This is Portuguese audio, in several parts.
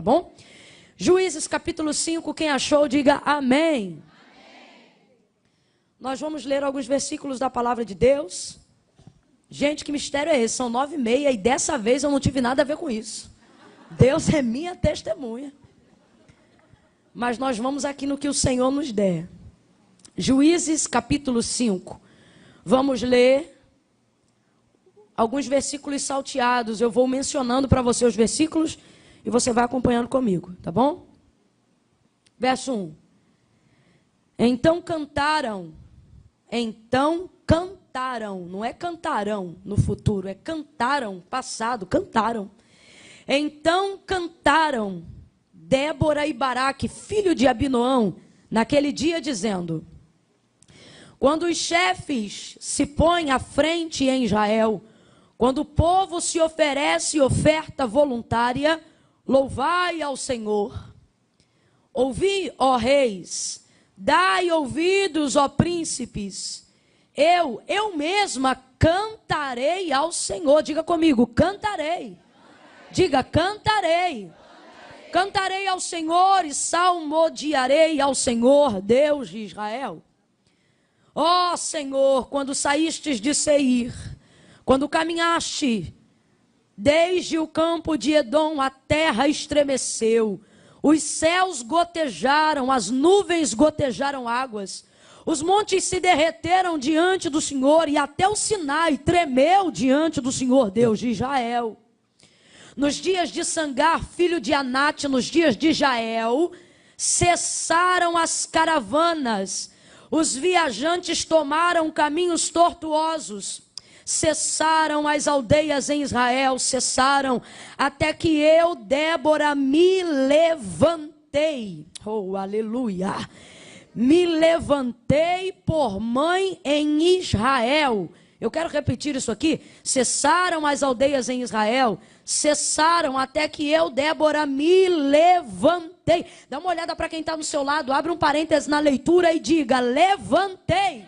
tá bom? Juízes capítulo 5, quem achou, diga amém. Nós vamos ler alguns versículos da palavra de Deus. Gente, que mistério é esse? São 9h30 e dessa vez eu não tive nada a ver com isso. Deus é minha testemunha. Mas nós vamos aqui no que o Senhor nos der. Juízes capítulo 5. Vamos ler alguns versículos salteados. Eu vou mencionando para você os versículos e você vai acompanhando comigo, tá bom? Verso 1. Então cantaram, não é cantarão no futuro, é cantaram, passado, cantaram. Então cantaram Débora e Baraque, filho de Abinoão, naquele dia dizendo: quando os chefes se põem à frente em Israel, quando o povo se oferece oferta voluntária, louvai ao Senhor. Ouvi, ó reis, dai ouvidos, ó príncipes. Eu mesma cantarei ao Senhor. Diga comigo, cantarei. Diga, cantarei. Cantarei ao Senhor e salmodiarei ao Senhor, Deus de Israel. Ó Senhor, quando saístes de Seir, quando caminhaste desde o campo de Edom, a terra estremeceu, os céus gotejaram, as nuvens gotejaram águas, os montes se derreteram diante do Senhor e até o Sinai tremeu diante do Senhor, Deus de Israel. Nos dias de Sangar, filho de Anate, nos dias de Jael, cessaram as caravanas, os viajantes tomaram caminhos tortuosos, cessaram as aldeias em Israel, cessaram, até que eu, Débora, me levantei. Oh, aleluia! Me levantei por mãe em Israel. Eu quero repetir isso aqui. Cessaram as aldeias em Israel, cessaram até que eu, Débora, me levantei. Dá uma olhada para quem está no seu lado, abre um parênteses na leitura e diga, levantei.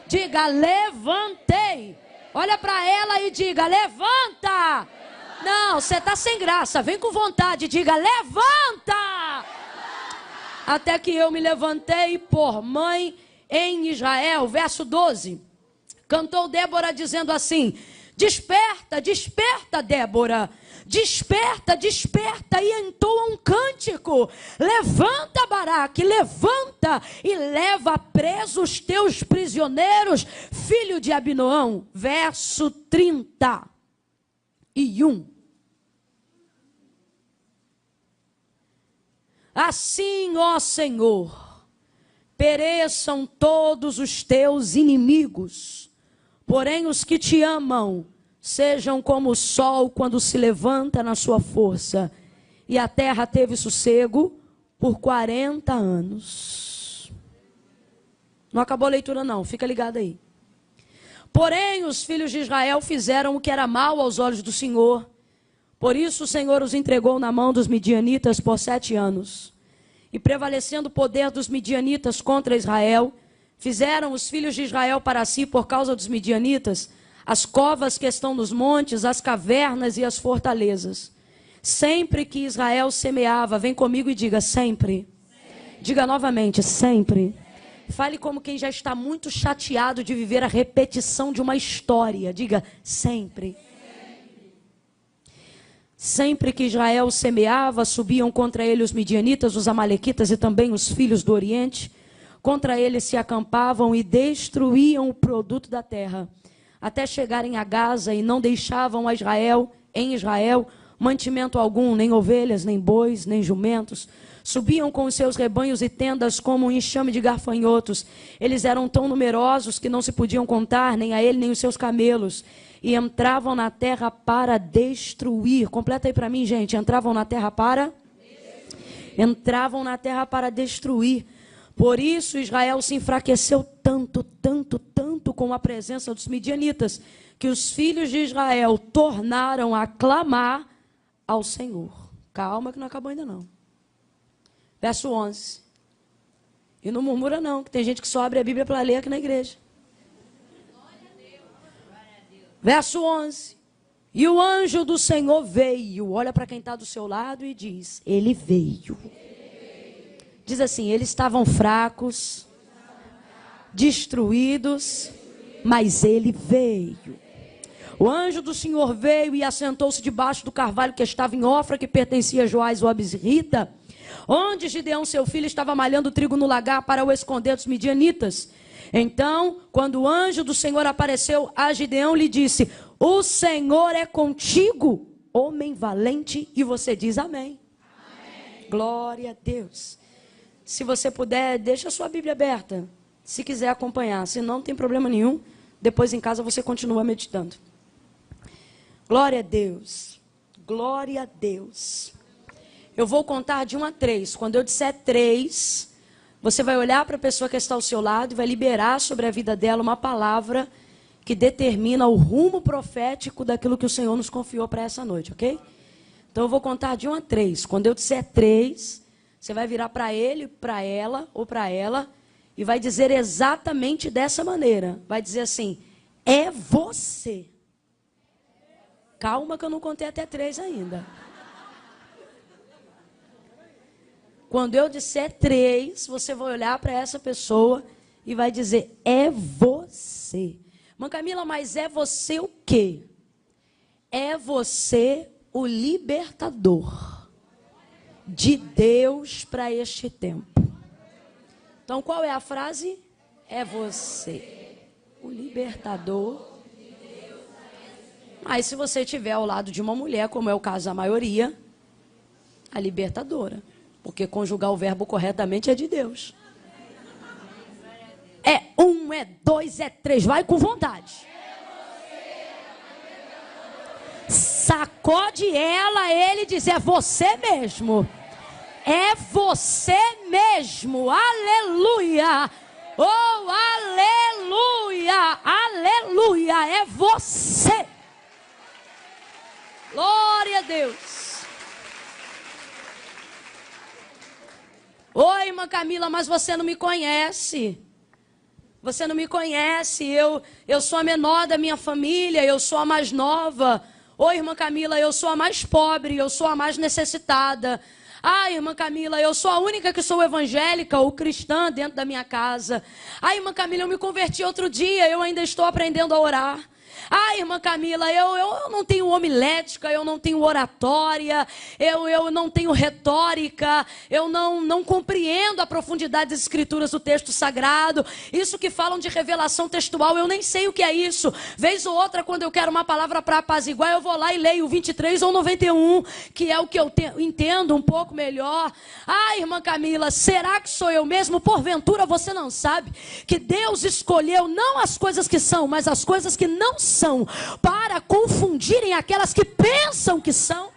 Diga, levantei. Olha para ela e diga, levanta. Não, você está sem graça, vem com vontade, diga, levanta. Até que eu me levantei por mãe em Israel. Verso 12. Cantou Débora dizendo assim: desperta, desperta, Débora. Desperta, desperta, e entoa um cântico. Levanta, Baraque, levanta e leva presos os teus prisioneiros, filho de Abinoão. Verso 31. Assim, ó Senhor, pereçam todos os teus inimigos, porém os que te amam sejam como o sol quando se levanta na sua força. E a terra teve sossego por 40 anos. Não acabou a leitura não, fica ligado aí. Porém os filhos de Israel fizeram o que era mal aos olhos do Senhor. Por isso o Senhor os entregou na mão dos midianitas por 7 anos. E prevalecendo o poder dos midianitas contra Israel, fizeram os filhos de Israel para si, por causa dos midianitas, as covas que estão nos montes, as cavernas e as fortalezas. Sempre que Israel semeava, vem comigo e diga sempre. Diga novamente, sempre. Fale como quem já está muito chateado de viver a repetição de uma história. Diga sempre. Sempre que Israel semeava, subiam contra ele os midianitas, os amalequitas e também os filhos do Oriente. Contra ele se acampavam e destruíam o produto da terra, até chegarem a Gaza, e não deixavam a Israel, em Israel, mantimento algum, nem ovelhas, nem bois, nem jumentos. Subiam com os seus rebanhos e tendas como um enxame de gafanhotos. Eles eram tão numerosos que não se podiam contar, nem a ele, nem os seus camelos. E entravam na terra para destruir. Completa aí para mim, gente. Entravam na terra para destruir. Por isso Israel se enfraqueceu tanto com a presença dos midianitas, que os filhos de Israel tornaram a clamar ao Senhor. Calma que não acabou ainda não. Verso 11. E não murmura não, que tem gente que só abre a Bíblia para ler aqui na igreja. Verso 11. E o anjo do Senhor veio. Olha para quem está do seu lado e diz: ele veio. Diz assim: eles estavam fracos, destruídos, mas ele veio. O anjo do Senhor veio e assentou-se debaixo do carvalho que estava em Ofra, que pertencia a Joás o Abisrita, onde Gideão, seu filho, estava malhando trigo no lagar para o esconder dos midianitas. Então, quando o anjo do Senhor apareceu a Gideão, lhe disse: o Senhor é contigo, homem valente. E você diz amém. Amém. Glória a Deus. Se você puder, deixa a sua Bíblia aberta, se quiser acompanhar. Se não, não tem problema nenhum. Depois em casa você continua meditando. Glória a Deus. Glória a Deus. Eu vou contar de 1 a 3. Quando eu disser 3, você vai olhar para a pessoa que está ao seu lado e vai liberar sobre a vida dela uma palavra que determina o rumo profético daquilo que o Senhor nos confiou para essa noite, ok? Então eu vou contar de 1 a 3. Quando eu disser 3, você vai virar para ele, para ela ou para ela e vai dizer exatamente dessa maneira. Vai dizer assim: é você. Calma que eu não contei até 3 ainda. Quando eu disser 3, você vai olhar para essa pessoa e vai dizer: é você. Mãe Camila, mas é você o quê? É você o libertador de Deus para este tempo. Então qual é a frase? É você o libertador. Mas se você estiver ao lado de uma mulher, como é o caso da maioria, a libertadora. Porque conjugar o verbo corretamente é de Deus. É 1, é 2, é 3. Vai com vontade. Sacode ela, ele diz: é você mesmo. É você mesmo. Aleluia. Oh, aleluia. Aleluia. É você. Glória a Deus. Oi, irmã Camila, mas você não me conhece. Você não me conhece. Eu sou a menor da minha família, eu sou a mais nova. Oi, irmã Camila, eu sou a mais pobre, eu sou a mais necessitada. Ah, irmã Camila, eu sou a única que sou evangélica ou cristã dentro da minha casa. Ah, irmã Camila, eu me converti outro dia, eu ainda estou aprendendo a orar. Ah, irmã Camila, eu não tenho homilética, eu não tenho oratória, eu não tenho retórica, eu não compreendo a profundidade das escrituras do texto sagrado. Isso que falam de revelação textual, eu nem sei o que é isso. Vez ou outra, quando eu quero uma palavra para apaziguar, eu vou lá e leio 23 ou 91, que é o que eu entendo um pouco melhor. Ah, irmã Camila, será que sou eu mesmo? Porventura você não sabe que Deus escolheu não as coisas que são, mas as coisas que não são, para confundirem aquelas que pensam que são.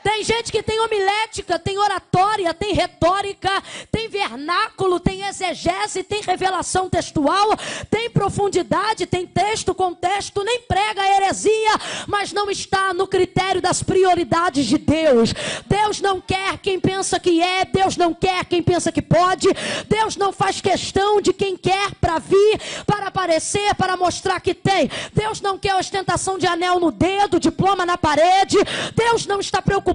Tem gente que tem homilética, tem oratória, tem retórica, tem vernáculo, tem exegese, tem revelação textual, tem profundidade, tem texto, contexto, nem prega a heresia, mas não está no critério das prioridades de Deus. Deus não quer quem pensa que é, Deus não quer quem pensa que pode, Deus não faz questão de quem quer para vir, para aparecer, para mostrar que tem. Deus não quer ostentação de anel no dedo, diploma na parede. Deus não está preocupado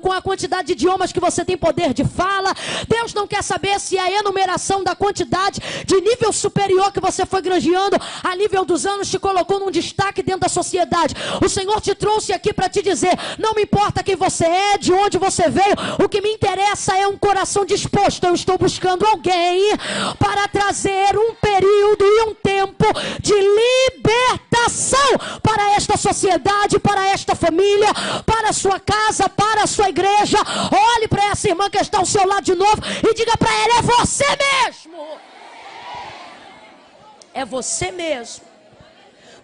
com a quantidade de idiomas que você tem poder de fala. Deus não quer saber se a enumeração da quantidade de nível superior que você foi granjeando a nível dos anos te colocou num destaque dentro da sociedade. O Senhor te trouxe aqui para te dizer: não me importa quem você é, de onde você veio, o que me interessa é um coração disposto. Eu estou buscando alguém para trazer um período e um tempo de libertação para esta sociedade, para esta família, para a sua casa, para a sua igreja. Olhe para essa irmã que está ao seu lado de novo e diga para ela: é você mesmo. É você mesmo.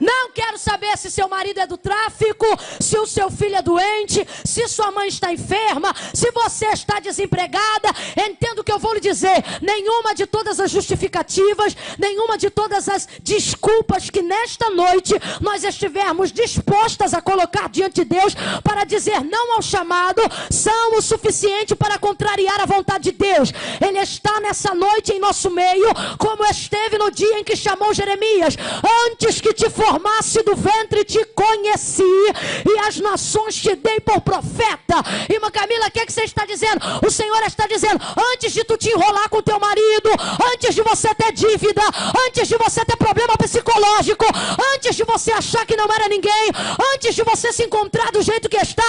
Não quero saber se seu marido é do tráfico, se o seu filho é doente, se sua mãe está enferma, se você está desempregada. Entendo o que eu vou lhe dizer. Nenhuma de todas as justificativas, nenhuma de todas as desculpas que nesta noite nós estivermos dispostas a colocar diante de Deus para dizer não ao chamado, são o suficiente para contrariar a vontade de Deus. Ele está nessa noite em nosso meio, como esteve no dia em que chamou Jeremias: antes que te formasse do ventre te conheci, e as nações te dei por profeta. Irmã Camila, o que você está dizendo? O Senhor está dizendo, antes de tu te enrolar com teu marido, antes de você ter dívida, antes de você ter problema psicológico, antes de você achar que não era ninguém, antes de você se encontrar do jeito que está,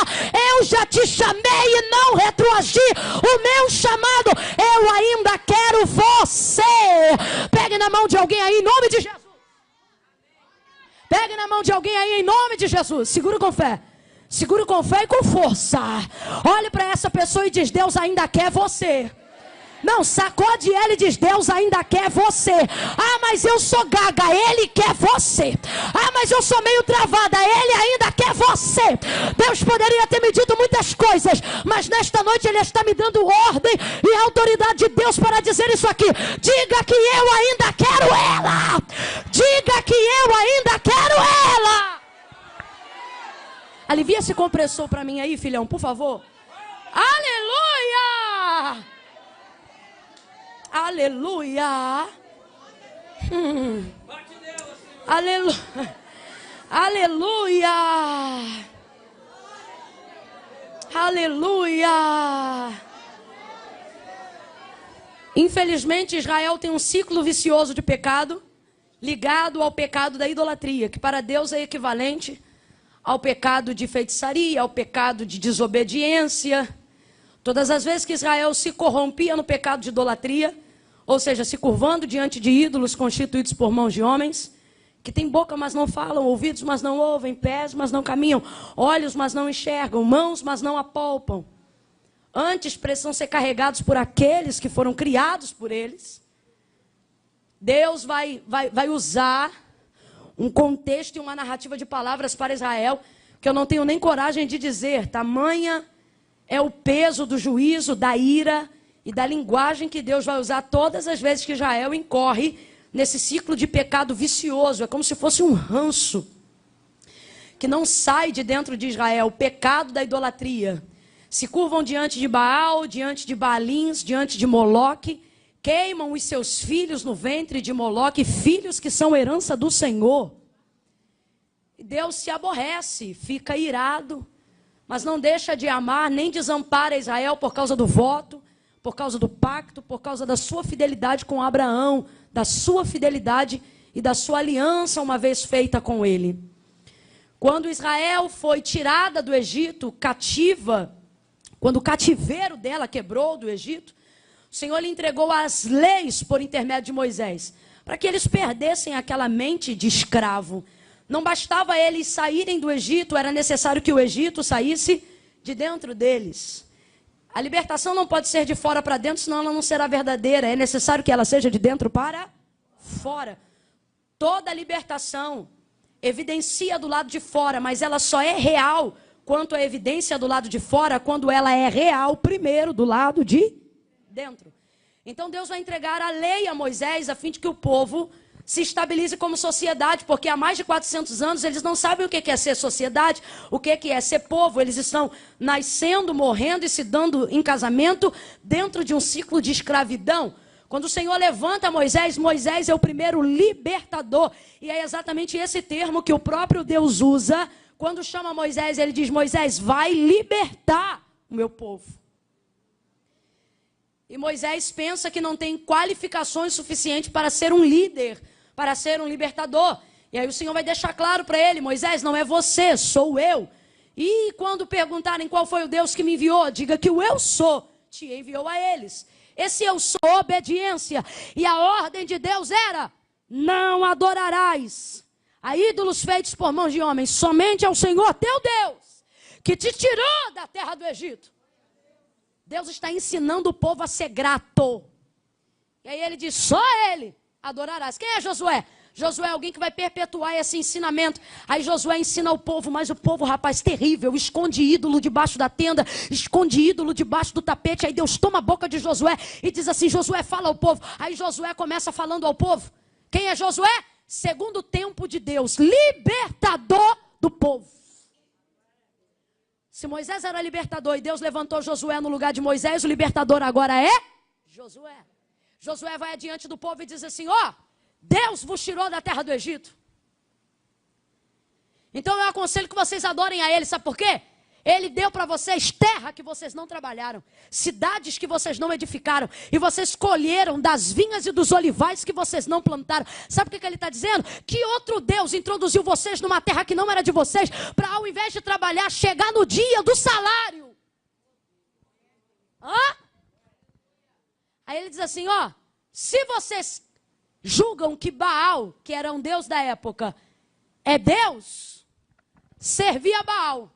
eu já te chamei e não retroagi o meu chamado. Eu ainda quero você. Pegue na mão de alguém aí, em nome de Jesus. Pegue na mão de alguém aí, em nome de Jesus. Segura com fé. Segura com fé e com força. Olhe para essa pessoa e diz, Deus ainda quer você. Não, sacode ela e diz, Deus ainda quer você. Ah, mas eu sou gaga, Ele quer você. Ah, mas eu sou meio travada, Ele ainda quer você. Deus poderia ter me dito muitas coisas, mas nesta noite Ele está me dando ordem e a autoridade de Deus para dizer isso aqui. Diga que eu ainda quero ela. Diga que eu ainda quero ela. Alivia esse compressor para mim aí, filhão, por favor. Aleluia! Aleluia! Aleluia! Aleluia! Aleluia! Infelizmente, Israel tem um ciclo vicioso de pecado ligado ao pecado da idolatria, que para Deus é equivalente ao pecado de feitiçaria, ao pecado de desobediência. Todas as vezes que Israel se corrompia no pecado de idolatria, ou seja, se curvando diante de ídolos constituídos por mãos de homens, que têm boca, mas não falam, ouvidos, mas não ouvem, pés, mas não caminham, olhos, mas não enxergam, mãos, mas não apalpam. Antes precisam ser carregados por aqueles que foram criados por eles. Deus vai usar um contexto e uma narrativa de palavras para Israel, que eu não tenho nem coragem de dizer. Tamanha é o peso do juízo, da ira e da linguagem que Deus vai usar todas as vezes que Israel incorre nesse ciclo de pecado vicioso. É como se fosse um ranço que não sai de dentro de Israel, o pecado da idolatria. Se curvam diante de Baal, diante de Baalins, diante de Moloque, queimam os seus filhos no ventre de Moloque, filhos que são herança do Senhor. E Deus se aborrece, fica irado, mas não deixa de amar, nem desampara Israel por causa do voto, por causa do pacto, por causa da sua fidelidade com Abraão, da sua fidelidade e da sua aliança uma vez feita com ele. Quando Israel foi tirada do Egito, cativa, quando o cativeiro dela quebrou do Egito, o Senhor lhe entregou as leis por intermédio de Moisés, para que eles perdessem aquela mente de escravo. Não bastava eles saírem do Egito, era necessário que o Egito saísse de dentro deles. A libertação não pode ser de fora para dentro, senão ela não será verdadeira. É necessário que ela seja de dentro para fora. Toda libertação evidencia do lado de fora, mas ela só é real quanto a evidência do lado de fora, quando ela é real primeiro do lado de dentro. Então Deus vai entregar a lei a Moisés a fim de que o povo se estabilize como sociedade, porque há mais de 400 anos eles não sabem o que é ser sociedade, o que é ser povo. Eles estão nascendo, morrendo e se dando em casamento dentro de um ciclo de escravidão. Quando o Senhor levanta Moisés, Moisés é o primeiro libertador. E é exatamente esse termo que o próprio Deus usa. Quando chama Moisés, ele diz, Moisés, vai libertar o meu povo. E Moisés pensa que não tem qualificações suficientes para ser um líder, para ser um libertador. E aí o Senhor vai deixar claro para ele, Moisés, não é você, sou eu. E quando perguntarem qual foi o Deus que me enviou, diga que o eu sou te enviou a eles. Esse eu sou, obediência. E a ordem de Deus era, não adorarás a ídolos feitos por mãos de homens, somente ao Senhor teu Deus, que te tirou da terra do Egito. Deus está ensinando o povo a ser grato. E aí ele diz, só ele adorarás. Quem é Josué? Josué é alguém que vai perpetuar esse ensinamento. Aí Josué ensina ao povo, mas o povo, rapaz, terrível, esconde ídolo debaixo da tenda, esconde ídolo debaixo do tapete. Aí Deus toma a boca de Josué e diz assim, Josué, fala ao povo. Aí Josué começa falando ao povo. Quem é Josué? Segundo tempo de Deus, libertador do povo. Se Moisés era libertador e Deus levantou Josué no lugar de Moisés, o libertador agora é Josué. Josué vai adiante do povo e diz assim, ó, Deus vos tirou da terra do Egito. Então eu aconselho que vocês adorem a Ele, sabe por quê? Ele deu para vocês terra que vocês não trabalharam, cidades que vocês não edificaram, e vocês colheram das vinhas e dos olivais que vocês não plantaram. Sabe o que ele está dizendo? Que outro Deus introduziu vocês numa terra que não era de vocês, para ao invés de trabalhar, chegar no dia do salário. Hã? Aí ele diz assim, ó, se vocês julgam que Baal, que era um deus da época, é Deus, servia a Baal.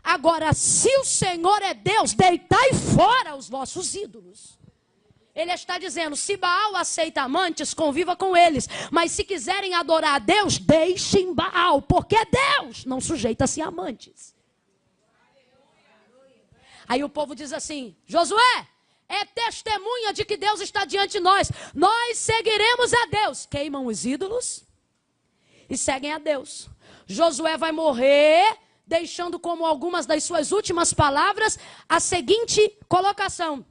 Agora, se o Senhor é Deus, deitai fora os vossos ídolos. Ele está dizendo, se Baal aceita amantes, conviva com eles. Mas se quiserem adorar a Deus, deixem Baal, porque Deus não sujeita-se a amantes. Aí o povo diz assim, Josué, é testemunha de que Deus está diante de nós. Nós seguiremos a Deus. Queimam os ídolos e seguem a Deus. Josué vai morrer, deixando como algumas das suas últimas palavras a seguinte colocação: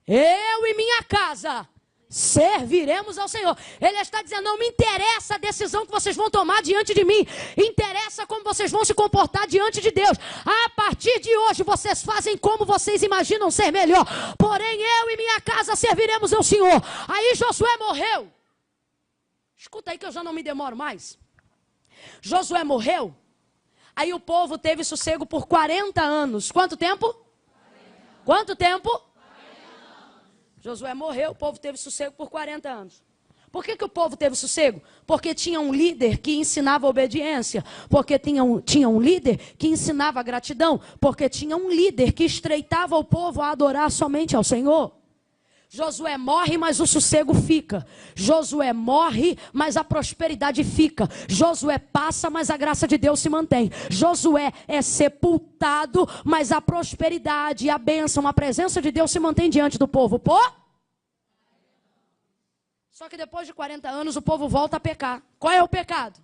eu e minha casa serviremos ao Senhor. Ele está dizendo, não me interessa a decisão que vocês vão tomar diante de mim, interessa como vocês vão se comportar diante de Deus. A partir de hoje vocês fazem como vocês imaginam ser melhor, porém eu e minha casa serviremos ao Senhor. Aí Josué morreu. Escuta aí que eu já não me demoro mais. Josué morreu. Aí o povo teve sossego por 40 anos. Quanto tempo? 40. Quanto tempo? 40 anos. Josué morreu, o povo teve sossego por 40 anos. Por que o povo teve sossego? Porque tinha um líder que ensinava obediência. Porque tinha um líder que ensinava gratidão. Porque tinha um líder que estreitava o povo a adorar somente ao Senhor. Josué morre, mas o sossego fica. Josué morre, mas a prosperidade fica. Josué passa, mas a graça de Deus se mantém. Josué é sepultado, mas a prosperidade, a bênção, a presença de Deus se mantém diante do povo. Pô? Só que depois de 40 anos o povo volta a pecar. Qual é o pecado?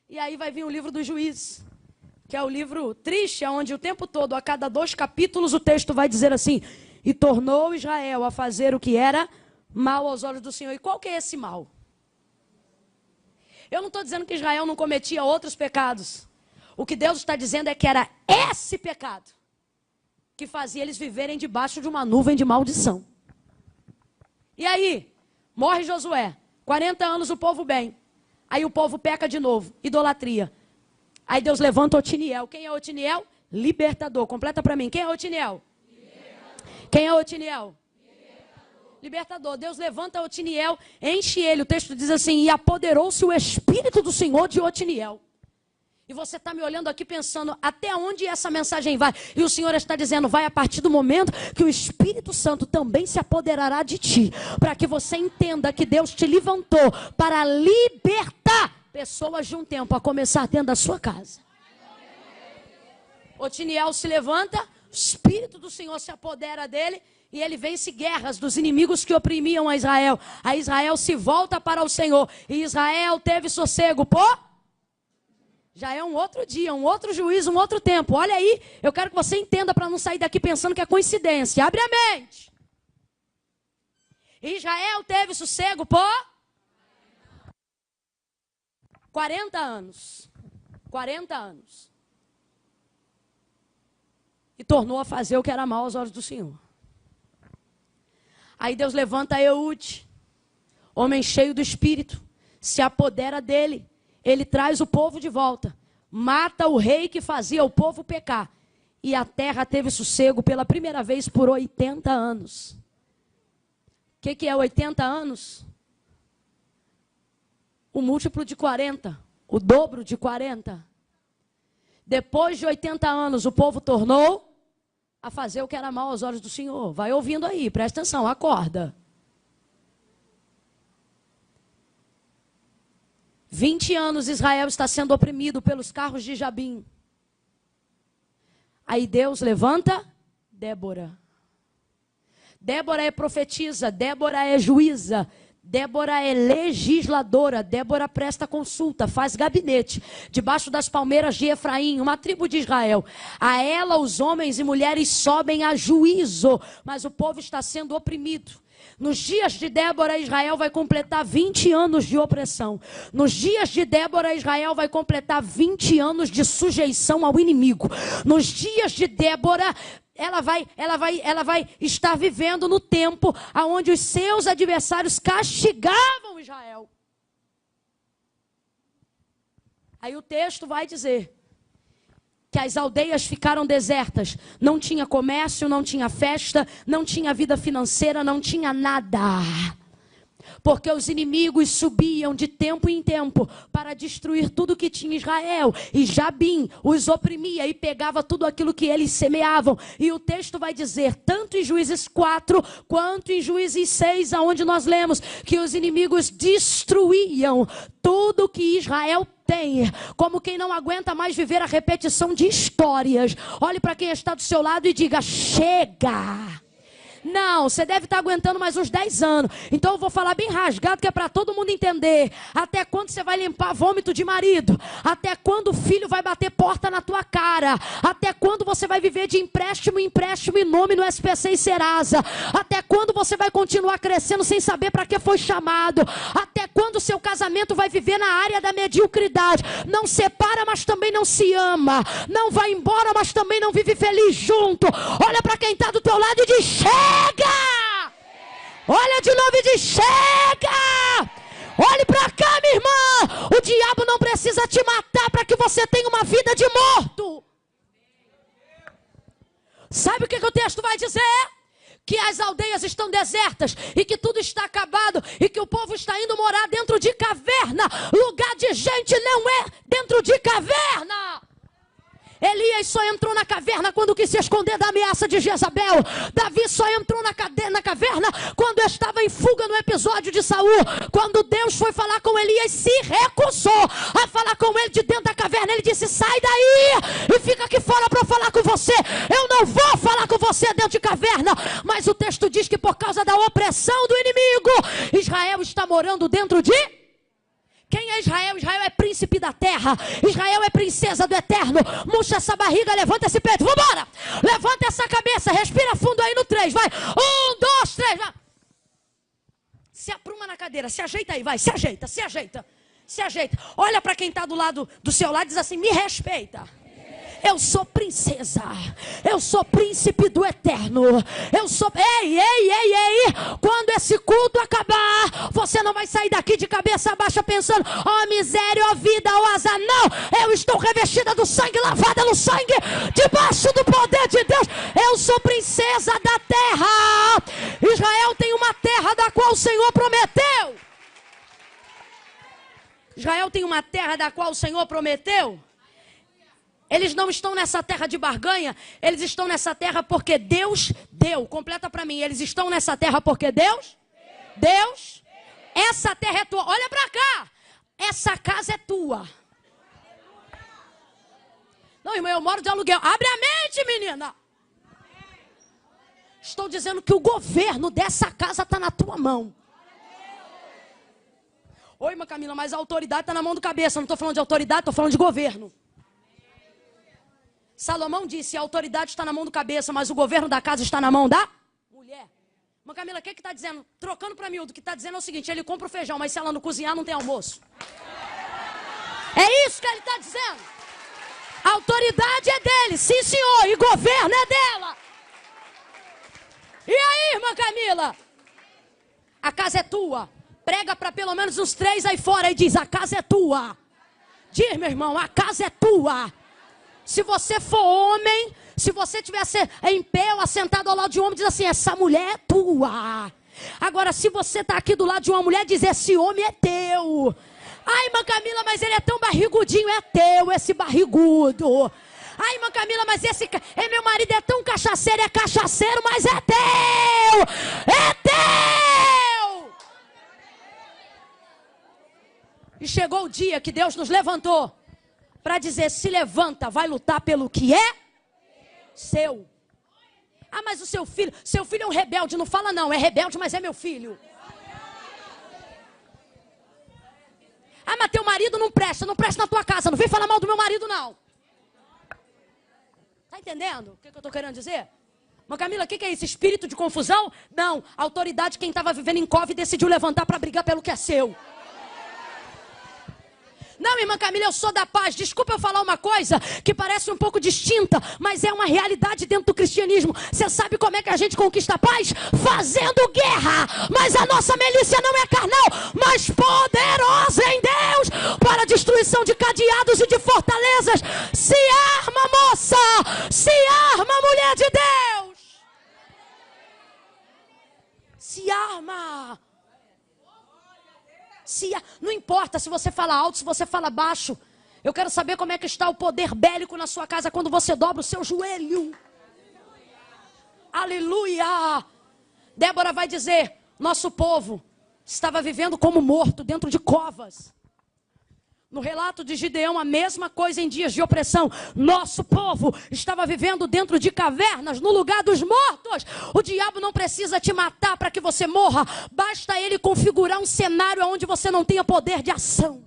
E aí vai vir o livro dos Juízes, que é o livro triste, onde o tempo todo, a cada 2 capítulos, o texto vai dizer assim: e tornou Israel a fazer o que era mal aos olhos do Senhor. E qual que é esse mal? Eu não estou dizendo que Israel não cometia outros pecados. O que Deus está dizendo é que era esse pecado que fazia eles viverem debaixo de uma nuvem de maldição. E aí, morre Josué, 40 anos o povo bem. Aí o povo peca de novo, idolatria. Aí Deus levanta Otiniel. Quem é Otiniel? Libertador. Completa para mim. Quem é Otiniel? Libertador. Quem é Otiniel? Libertador. Deus levanta Otiniel, enche ele. O texto diz assim: e apoderou-se o Espírito do Senhor de Otiniel. E você está me olhando aqui pensando, até onde essa mensagem vai? E o Senhor está dizendo, vai a partir do momento que o Espírito Santo também se apoderará de ti. Para que você entenda que Deus te levantou para libertar pessoas de um tempo, a começar dentro da sua casa. Otiniel se levanta, o Espírito do Senhor se apodera dele e ele vence guerras dos inimigos que oprimiam a Israel. A Israel se volta para o Senhor e Israel teve sossego por... Já é um outro dia, um outro juízo, um outro tempo. Olha aí, eu quero que você entenda para não sair daqui pensando que é coincidência. Abre a mente. Israel teve sossego por 40 anos. 40 anos. E tornou a fazer o que era mal aos olhos do Senhor. Aí Deus levanta Eude, homem cheio do Espírito, se apodera dele. Ele traz o povo de volta, mata o rei que fazia o povo pecar. E a terra teve sossego pela primeira vez por 80 anos. O que é 80 anos? O múltiplo de 40, o dobro de 40. Depois de 80 anos, o povo tornou a fazer o que era mal aos olhos do Senhor. Vai ouvindo aí, presta atenção, acorda. 20 anos Israel está sendo oprimido pelos carros de Jabim. Aí Deus levanta Débora. Débora é profetisa, Débora é juíza, Débora é legisladora, Débora presta consulta, faz gabinete, debaixo das palmeiras de Efraim, uma tribo de Israel. A ela os homens e mulheres sobem a juízo, mas o povo está sendo oprimido. Nos dias de Débora, Israel vai completar 20 anos de opressão. Nos dias de Débora, Israel vai completar 20 anos de sujeição ao inimigo. Nos dias de Débora, ela vai estar vivendo no tempo onde os seus adversários castigavam Israel. Aí o texto vai dizer que as aldeias ficaram desertas. Não tinha comércio, não tinha festa, não tinha vida financeira, não tinha nada. Porque os inimigos subiam de tempo em tempo para destruir tudo que tinha Israel. E Jabim os oprimia e pegava tudo aquilo que eles semeavam. E o texto vai dizer, tanto em Juízes 4, quanto em Juízes 6, aonde nós lemos que os inimigos destruíam tudo que Israel tem. Como quem não aguenta mais viver a repetição de histórias. Olhe para quem está do seu lado e diga, chega! Não, você deve estar aguentando mais uns 10 anos. Então eu vou falar bem rasgado, que é para todo mundo entender. Até quando você vai limpar vômito de marido? Até quando o filho vai bater porta na tua cara? Até quando você vai viver de empréstimo em empréstimo e nome no SPC e Serasa? Até quando você vai continuar crescendo sem saber para que foi chamado? Até quando o seu casamento vai viver na área da mediocridade? Não separa, mas também não se ama. Não vai embora, mas também não vive feliz junto. Olha para quem está do teu lado e diz, chega! Olha de novo e diz, chega! Olhe para cá, minha irmã. O diabo não precisa te matar para que você tenha uma vida de morto. Sabe o que o texto vai dizer? Que as aldeias estão desertas e que tudo está acabado e que o povo está indo morar dentro de caverna. Lugar de gente não é dentro de caverna. Elias só entrou na caverna quando quis se esconder da ameaça de Jezabel. Davi só entrou na caverna quando estava em fuga no episódio de Saul. Quando Deus foi falar com Elias, se recusou a falar com ele de dentro da caverna. Ele disse, sai daí e fica aqui fora para eu falar com você. Eu não vou falar com você dentro de caverna. Mas o texto diz que por causa da opressão do inimigo, Israel está morando dentro de... Quem é Israel? Israel é príncipe da terra. Israel é princesa do eterno. Murcha essa barriga, levanta esse peito. Vambora! Levanta essa cabeça, respira fundo aí no 3, vai. 1, 2, 3, vai. Se apruma na cadeira, se ajeita aí, vai. Se ajeita, se ajeita. Se ajeita. Olha para quem está do lado do seu lado e diz assim, me respeita. Eu sou princesa. Eu sou príncipe do eterno. Eu sou... Ei. Quando esse culto acabar, você não vai sair daqui de cabeça baixa pensando, ó miséria, ó vida, ó azar. Não, eu estou revestida do sangue, lavada no sangue, debaixo do poder de Deus. Eu sou princesa da terra. Israel tem uma terra da qual o Senhor prometeu. Israel tem uma terra da qual o Senhor prometeu. Eles não estão nessa terra de barganha, eles estão nessa terra porque Deus deu. Completa para mim, eles estão nessa terra porque Deus? Deus? Essa terra é tua. Olha para cá, essa casa é tua. Não, irmão, eu moro de aluguel. Abre a mente, menina. Estou dizendo que o governo dessa casa está na tua mão. Oi, irmã Camila, mas a autoridade está na mão do cabeça. Não estou falando de autoridade, estou falando de governo. Salomão disse, a autoridade está na mão do cabeça, mas o governo da casa está na mão da mulher. Mas Camila, o que está dizendo? Trocando para miúdo, o que está dizendo é o seguinte, ele compra o feijão, mas se ela não cozinhar, não tem almoço. É isso que ele está dizendo. A autoridade é dele, sim senhor, e governo é dela. E aí, irmã Camila? A casa é tua. Prega para pelo menos uns 3 aí fora e diz, a casa é tua. Diz, meu irmão, a casa é tua. Se você for homem, se você estiver em pé ou assentado ao lado de um homem, diz assim, essa mulher é tua. Agora, se você está aqui do lado de uma mulher, diz, esse homem é teu. Ai, irmã Camila, mas ele é tão barrigudinho, é teu esse barrigudo. Ai, irmã Camila, mas meu marido é tão cachaceiro, é cachaceiro, mas é teu. É teu. E chegou o dia que Deus nos levantou para dizer, se levanta, vai lutar pelo que é seu. Ah, mas o seu filho é um rebelde. Não fala não, é rebelde, mas é meu filho. Ah, mas teu marido não presta na tua casa. Não vem falar mal do meu marido, não. Tá entendendo o que eu estou querendo dizer? Mas Camila, o que é isso? Espírito de confusão? Não, a autoridade, quem estava vivendo em cove, decidiu levantar para brigar pelo que é seu. Não, irmã Camila, eu sou da paz. Desculpa eu falar uma coisa que parece um pouco distinta, mas é uma realidade dentro do cristianismo. Você sabe como é que a gente conquista a paz? Fazendo guerra. Mas a nossa milícia não é carnal, mas poderosa em Deus para a destruição de cadeados e de fortalezas. Se arma, moça! Se arma, mulher de Deus! Se arma! Não importa se você fala alto, se você fala baixo. Eu quero saber como é que está o poder bélico na sua casa quando você dobra o seu joelho. Aleluia! Débora vai dizer, nosso povo estava vivendo como morto dentro de covas. No relato de Gideão, a mesma coisa em dias de opressão. Nosso povo estava vivendo dentro de cavernas, no lugar dos mortos. O diabo não precisa te matar para que você morra. Basta ele configurar um cenário onde você não tenha poder de ação.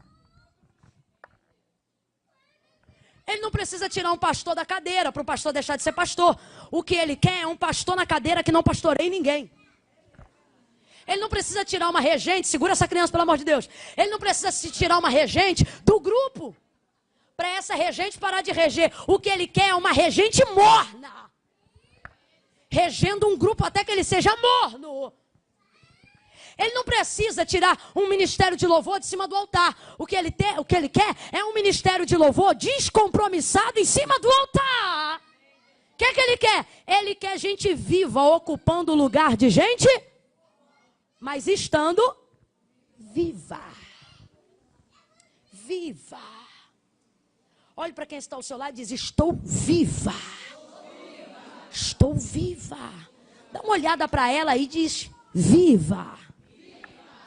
Ele não precisa tirar um pastor da cadeira para o pastor deixar de ser pastor. O que ele quer é um pastor na cadeira que não pastoreie ninguém. Ele não precisa tirar uma regente, segura essa criança pelo amor de Deus. Ele não precisa se tirar uma regente do grupo para essa regente parar de reger. O que ele quer é uma regente morna, regendo um grupo até que ele seja morno. Ele não precisa tirar um ministério de louvor de cima do altar. O que ele quer é um ministério de louvor descompromissado em cima do altar. O que ele quer? Ele quer gente viva ocupando o lugar de gente, mas estando viva. Viva. Olhe para quem está ao seu lado e diz, estou viva. Estou viva. Dá uma olhada para ela e diz, viva.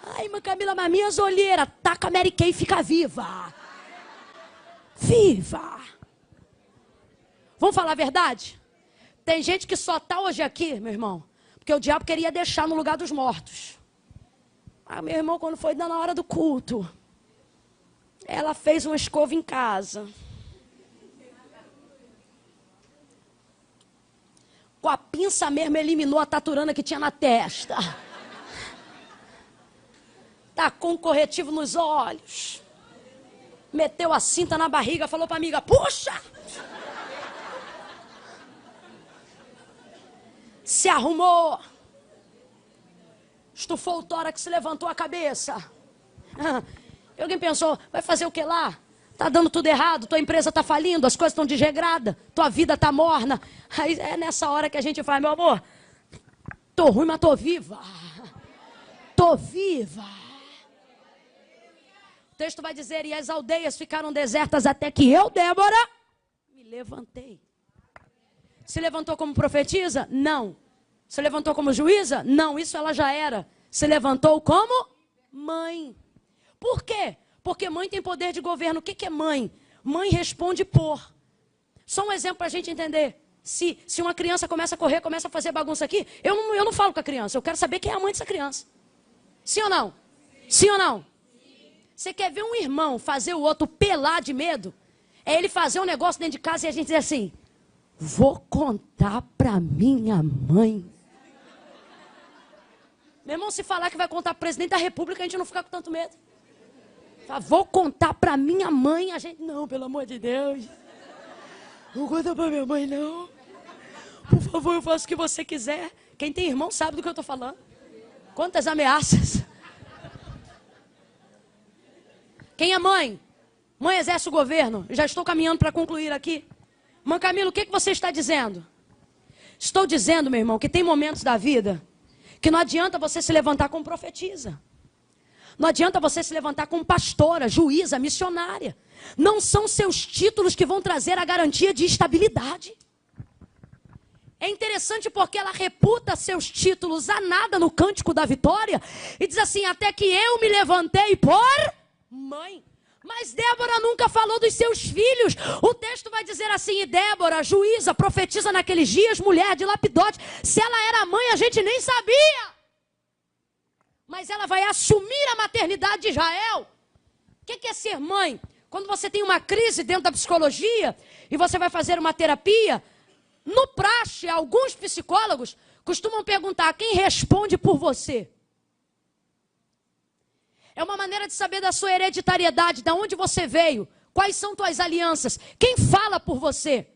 Ai, irmã Camila, mas minhas olheiras, taca a Mary Kay e fica viva. Viva. Vamos falar a verdade? Tem gente que só está hoje aqui, meu irmão, porque o diabo queria deixar no lugar dos mortos. Ah, meu irmão, quando foi na hora do culto, ela fez uma escova em casa. Com a pinça mesmo, eliminou a taturana que tinha na testa. Tacou um corretivo nos olhos. Meteu a cinta na barriga, falou para a amiga, puxa! Se arrumou. Estufou o tórax, levantou a cabeça. E alguém pensou, vai fazer o que lá? Tá dando tudo errado, tua empresa tá falindo, as coisas estão desregradas, tua vida tá morna. Aí é nessa hora que a gente fala, meu amor, tô ruim, mas tô viva. Tô viva. O texto vai dizer, e as aldeias ficaram desertas até que eu, Débora, me levantei. Se levantou como profetisa? Não. Se levantou como juíza? Não, isso ela já era. Se levantou como mãe. Por quê? Porque mãe tem poder de governo. O que é mãe? Mãe responde por. Só um exemplo para a gente entender. Se uma criança começa a correr, começa a fazer bagunça aqui, eu não falo com a criança. Eu quero saber quem é a mãe dessa criança. Sim ou não? Sim ou não? Você quer ver um irmão fazer o outro pelar de medo? É ele fazer um negócio dentro de casa e a gente dizer assim, vou contar para minha mãe. Meu irmão, se falar que vai contar para o presidente da república, a gente não fica com tanto medo. Fala, vou contar para minha mãe, a gente, não, pelo amor de Deus. Não conta para minha mãe, não. Por favor, eu faço o que você quiser. Quem tem irmão sabe do que eu estou falando. Quantas ameaças. Quem é mãe? Mãe exerce o governo. Já estou caminhando para concluir aqui. Mãe Camila, o que você está dizendo? Estou dizendo, meu irmão, que tem momentos da vida que não adianta você se levantar como profetisa. Não adianta você se levantar como pastora, juíza, missionária. Não são seus títulos que vão trazer a garantia de estabilidade. É interessante porque ela reputa seus títulos a nada no Cântico da Vitória e diz assim, até que eu me levantei por mãe. Mas Débora nunca falou dos seus filhos. O texto vai dizer assim, e Débora, juíza, profetiza naqueles dias, mulher de Lapidote. Se ela era mãe, a gente nem sabia. Mas ela vai assumir a maternidade de Israel. O que é ser mãe? Quando você tem uma crise dentro da psicologia e você vai fazer uma terapia, No praxe, alguns psicólogos costumam perguntar: quem responde por você? É uma maneira de saber da sua hereditariedade, de onde você veio, quais são tuas alianças, quem fala por você,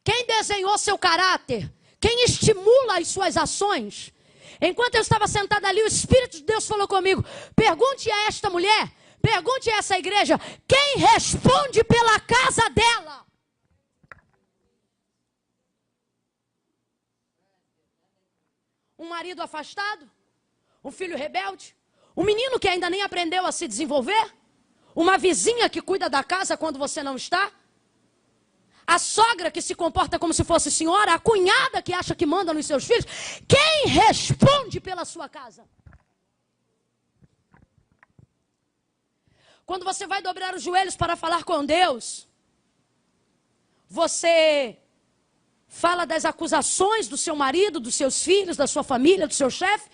quem desenhou seu caráter, quem estimula as suas ações. Enquanto eu estava sentada ali, o Espírito de Deus falou comigo: pergunte a esta mulher, pergunte a essa igreja, quem responde pela casa dela? Um marido afastado? Um filho rebelde? Um menino que ainda nem aprendeu a se desenvolver? Uma vizinha que cuida da casa quando você não está? A sogra que se comporta como se fosse senhora? A cunhada que acha que manda nos seus filhos? Quem responde pela sua casa? Quando você vai dobrar os joelhos para falar com Deus, você fala das acusações do seu marido, dos seus filhos, da sua família, do seu chefe?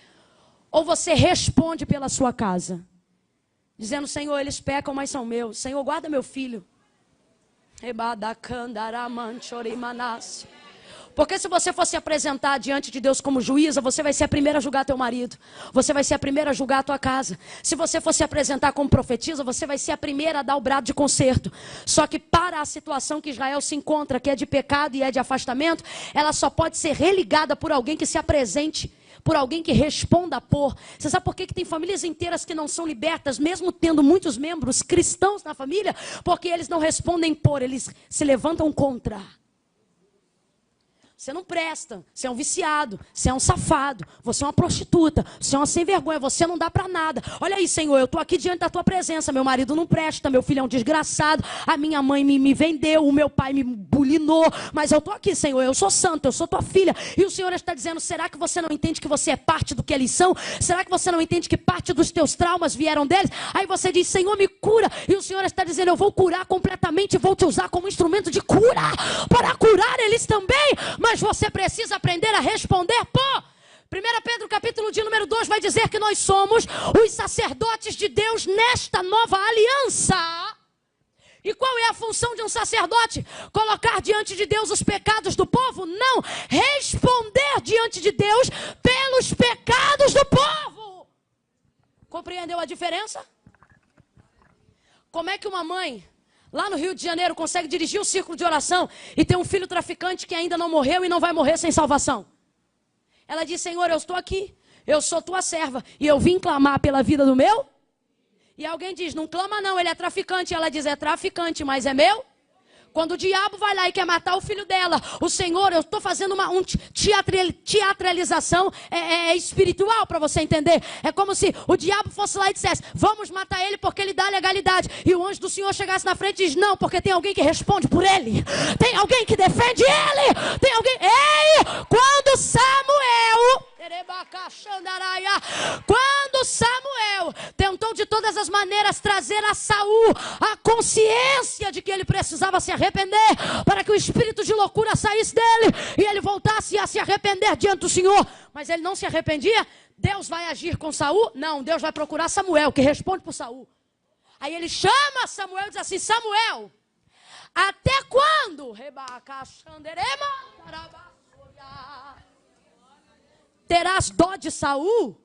Ou você responde pela sua casa? Dizendo: Senhor, eles pecam, mas são meus. Senhor, guarda meu filho. Porque se você for se apresentar diante de Deus como juíza, você vai ser a primeira a julgar teu marido. Você vai ser a primeira a julgar a tua casa. Se você for se apresentar como profetisa, você vai ser a primeira a dar o brado de conserto. Só que para a situação que Israel se encontra, que é de pecado e é de afastamento, ela só pode ser religada por alguém que se apresente, por alguém que responda por. Você sabe por que tem famílias inteiras que não são libertas, mesmo tendo muitos membros cristãos na família? Porque eles não respondem por, eles se levantam contra. Você não presta, você é um viciado, você é um safado, você é uma prostituta, você é uma sem vergonha, você não dá para nada. Olha aí, Senhor, eu estou aqui diante da tua presença, meu marido não presta, meu filho é um desgraçado, a minha mãe me vendeu, o meu pai me bulinou, mas eu estou aqui, Senhor, eu sou santo, eu sou tua filha. E o Senhor está dizendo: será que você não entende que você é parte do que eles são? Será que você não entende que parte dos teus traumas vieram deles? Aí você diz: Senhor, me cura. E o Senhor está dizendo: eu vou curar completamente, vou te usar como instrumento de cura, para curar eles também. Mas você precisa aprender a responder por. 1 Pedro capítulo de número 2 vai dizer que nós somos os sacerdotes de Deus nesta nova aliança. E qual é a função de um sacerdote? Colocar diante de Deus os pecados do povo? Não, responder diante de Deus pelos pecados do povo. Compreendeu a diferença? Como é que uma mãe lá no Rio de Janeiro consegue dirigir o círculo de oração e ter um filho traficante que ainda não morreu e não vai morrer sem salvação? Ela diz: Senhor, eu estou aqui, eu sou tua serva e eu vim clamar pela vida do meu. E alguém diz: não clama não, ele é traficante. E ela diz: é traficante, mas é meu. Quando o diabo vai lá e quer matar o filho dela, o Senhor, eu estou fazendo uma teatralização espiritual para você entender. É como se o diabo fosse lá e dissesse: vamos matar ele porque ele dá legalidade. E o anjo do Senhor chegasse na frente e diz: não, porque tem alguém que responde por ele. Tem alguém que defende ele. Tem alguém. Ei! Quando Samuel tentou de todas as maneiras trazer a Saul a consciência de que ele precisava se arrepender, para que o espírito de loucura saísse dele e ele voltasse a se arrepender diante do Senhor, mas ele não se arrependia. Deus vai agir com Saul? Não, Deus vai procurar Samuel, que responde por Saul. Aí ele chama Samuel e diz assim: Samuel, até quando terás dó de Saul,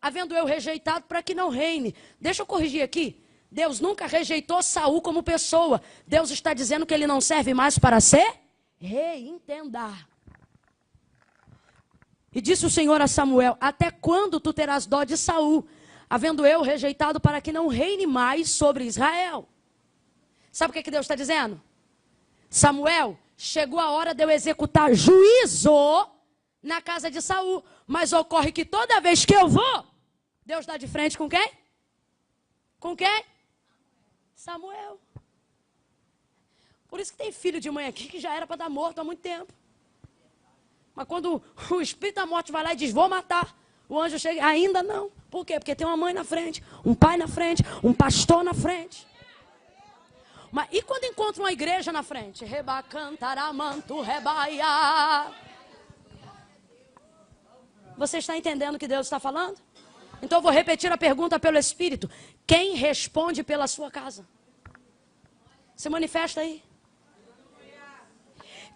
havendo eu rejeitado para que não reine? Deixa eu corrigir aqui. Deus nunca rejeitou Saul como pessoa. Deus está dizendo que ele não serve mais para ser rei. Entenda. E disse o Senhor a Samuel: até quando tu terás dó de Saul, havendo eu rejeitado para que não reine mais sobre Israel? Sabe o que Deus está dizendo? Samuel, chegou a hora de eu executar juízo na casa de Saul, mas ocorre que toda vez que eu vou, Deus dá de frente com quem? Com quem? Samuel. Por isso que tem filho de mãe aqui que já era para dar morto há muito tempo. Mas quando o espírito da morte vai lá e diz: vou matar, o anjo chega, ainda não. Por quê? Porque tem uma mãe na frente, um pai na frente, um pastor na frente. Mas e quando encontra uma igreja na frente? Rebacantaramantu rebaia. Você está entendendo o que Deus está falando? Então eu vou repetir a pergunta pelo Espírito: quem responde pela sua casa? Se manifesta aí.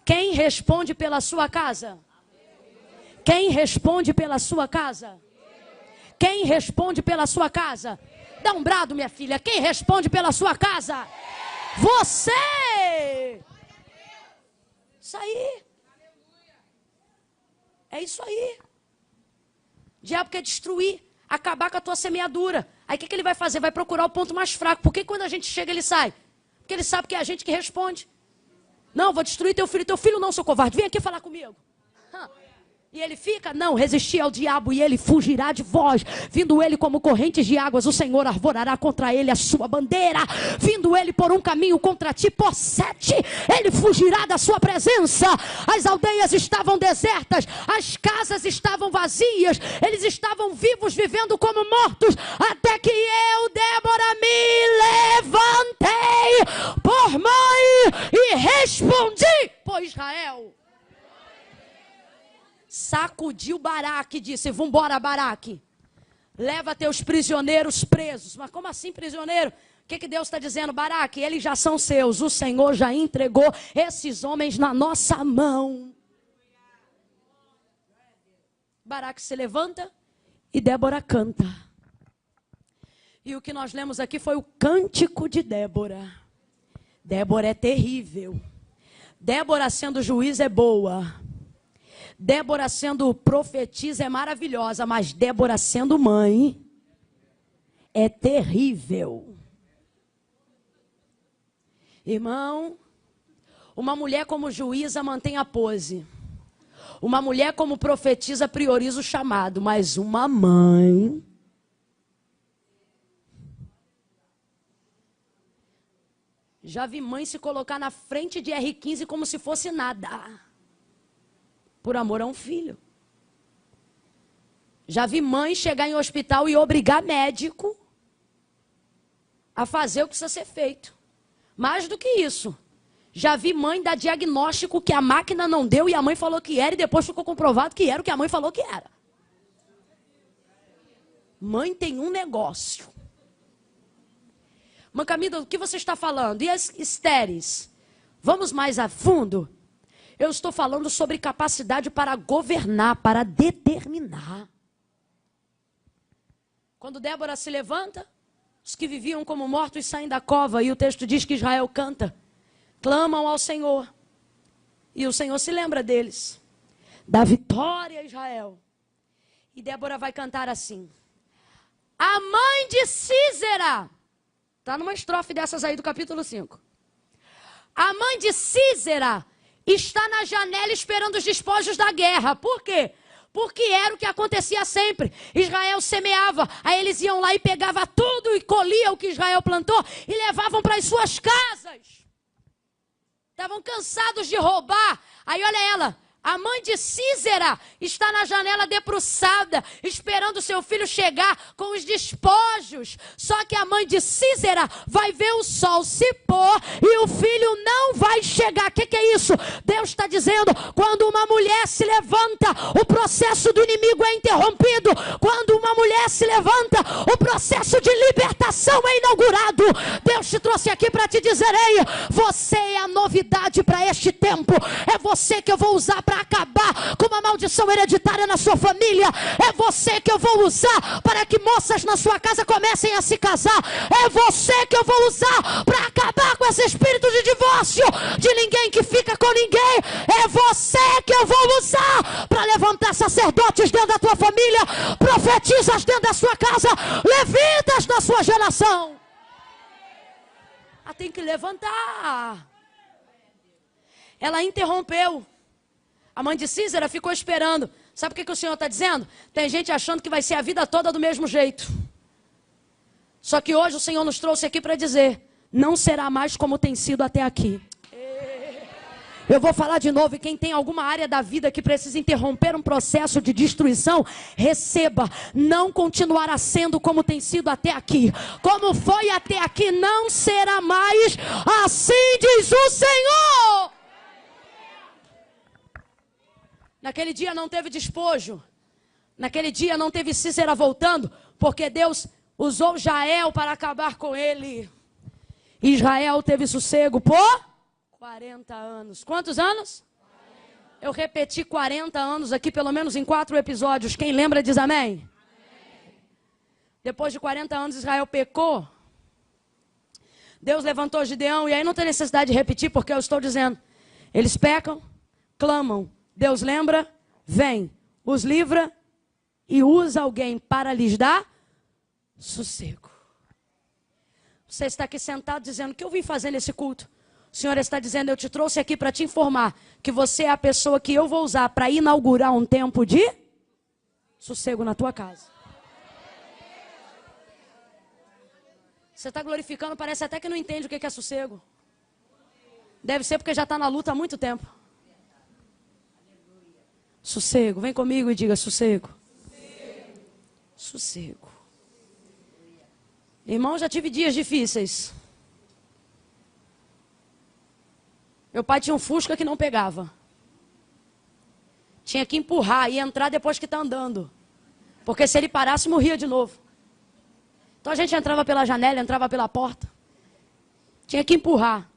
Quem responde pela sua casa? Quem responde pela sua casa? Quem responde pela sua casa? Dá um brado, minha filha. Quem responde pela sua casa? Você! Isso aí. É isso aí. O diabo quer destruir, acabar com a tua semeadura. Aí o que ele vai fazer? Vai procurar o ponto mais fraco. Por que quando a gente chega ele sai? Porque ele sabe que é a gente que responde. Não, vou destruir teu filho. Teu filho não, seu covarde. Vem aqui falar comigo. E ele fica, não, resistir ao diabo e ele fugirá de vós. Vindo ele como correntes de águas, o Senhor arvorará contra ele a sua bandeira. Vindo ele por um caminho contra ti, por 7, ele fugirá da sua presença. As aldeias estavam desertas, as casas estavam vazias, eles estavam vivos, vivendo como mortos, até que eu, Débora, me levantei por mãe e respondi por Israel. Sacudiu Baraque e disse, vambora, Baraque. Leva teus prisioneiros presos. Mas como assim prisioneiro? O que Deus está dizendo? Baraque, eles já são seus. O Senhor já entregou esses homens na nossa mão. Baraque se levanta e Débora canta. E o que nós lemos aqui foi o cântico de Débora. Débora é terrível. Débora sendo juiz é boa. Débora sendo profetisa é maravilhosa, mas Débora sendo mãe é terrível. Irmão, uma mulher como juíza mantém a pose. Uma mulher como profetisa prioriza o chamado, mas uma mãe... Já vi mãe se colocar na frente de R15 como se fosse nada. Por amor a um filho. Já vi mãe chegar em hospital e obrigar médico a fazer o que precisa ser feito. Mais do que isso. Já vi mãe dar diagnóstico que a máquina não deu e a mãe falou que era e depois ficou comprovado que era o que a mãe falou que era. Mãe tem um negócio. Mãe Camila, o que você está falando? E as estéreis? Vamos mais a fundo? Eu estou falando sobre capacidade para governar, para determinar. Quando Débora se levanta, os que viviam como mortos saem da cova, e o texto diz que Israel canta. Clamam ao Senhor. E o Senhor se lembra deles. Dá vitória a Israel. E Débora vai cantar assim. A mãe de Císera. Está numa estrofe dessas aí do capítulo 5. A mãe de Císera está na janela esperando os despojos da guerra. Por quê? Porque era o que acontecia sempre. Israel semeava, aí eles iam lá e pegavam tudo e colhiam o que Israel plantou e levavam para as suas casas. Estavam cansados de roubar. Aí olha ela, a mãe de Císera está na janela debruçada, esperando seu filho chegar com os despojos. Só que a mãe de Císera vai ver o sol se pôr e o filho não vai chegar. O que é isso? Deus está dizendo, quando uma mulher se levanta, o processo do inimigo é interrompido. Quando uma mulher se levanta, o processo de libertação é inaugurado. Deus te trouxe aqui para te dizer, ei, você é a novidade para este tempo. É você que eu vou usar para acabar com uma maldição hereditária na sua família. É você que eu vou usar para que moças na sua casa comecem a se casar. É você que eu vou usar para acabar com esse espírito de divórcio, de ninguém que fica com ninguém. É você que eu vou usar para levantar sacerdotes dentro da tua família, profetisas dentro da sua casa, levitas da sua geração. Ela tem que levantar. Ela interrompeu. A mãe de Císera ficou esperando. Sabe o que o Senhor está dizendo? Tem gente achando que vai ser a vida toda do mesmo jeito. Só que hoje o Senhor nos trouxe aqui para dizer, não será mais como tem sido até aqui. Eu vou falar de novo, e quem tem alguma área da vida que precisa interromper um processo de destruição, receba, não continuará sendo como tem sido até aqui. Como foi até aqui, não será mais, assim diz o Senhor. Naquele dia não teve despojo. Naquele dia não teve Císera voltando, porque Deus usou Jael para acabar com ele. Israel teve sossego por 40 anos. Quantos anos? Eu repeti 40 anos aqui, pelo menos em 4 episódios. Quem lembra diz amém? Depois de 40 anos, Israel pecou. Deus levantou Gideão, e aí não tem necessidade de repetir, porque eu estou dizendo. Eles pecam, clamam, Deus lembra, vem, os livra e usa alguém para lhes dar sossego. Você está aqui sentado dizendo, o que eu vim fazer nesse culto? O Senhor está dizendo, eu te trouxe aqui para te informar que você é a pessoa que eu vou usar para inaugurar um tempo de sossego na tua casa. Você está glorificando, parece até que não entende o que é sossego. Deve ser porque já está na luta há muito tempo. Sossego, vem comigo e diga sossego. Sossego. Irmão, já tive dias difíceis. Meu pai tinha um Fusca que não pegava. Tinha que empurrar e entrar depois que está andando. Porque se ele parasse, morria de novo. Então a gente entrava pela janela, entrava pela porta. Tinha que empurrar.